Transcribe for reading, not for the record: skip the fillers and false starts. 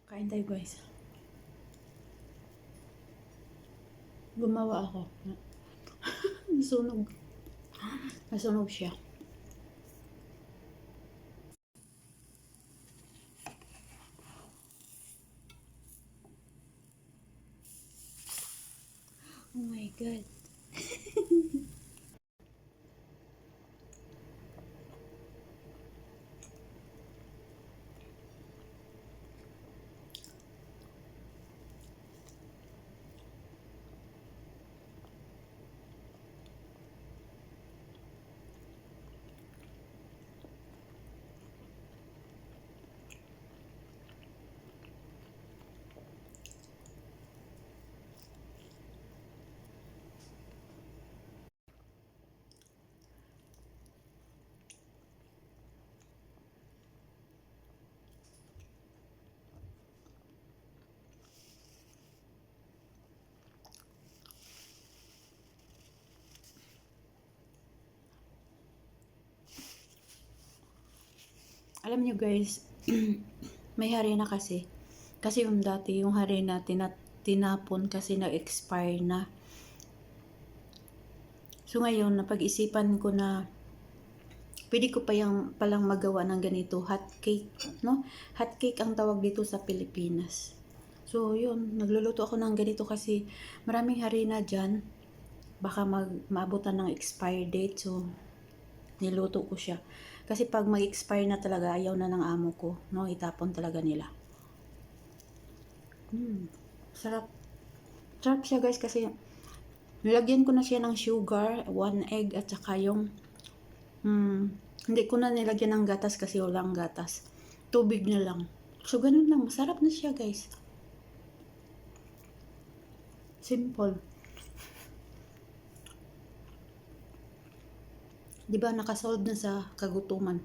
Kain tayo guys. Gumawa ako. Nasunog. Nasunog siya. Oh my God. Alam nyo guys, may harina kasi. Kasi yung dati, yung harina tinapon kasi nag-expire na. So ngayon, napag-isipan ko na pwede ko palang magawa ng ganito, hot cake, no? Hot cake ang tawag dito sa Pilipinas. So yun, nagluluto ako ng ganito kasi maraming harina dyan. Baka maabutan ng expire date. So niluto ko siya. Kasi pag mag-expire na talaga, ayaw na ng amo ko, no? Itapon talaga nila. Sarap. Sarap siya guys kasi nilagyan ko na siya ng sugar, 1 egg at saka yung hindi ko na nilagyan ng gatas kasi walang gatas. Tubig na lang. So ganun lang, masarap na siya guys. Simple. 'Di ba nakasolve na sa kagutuman?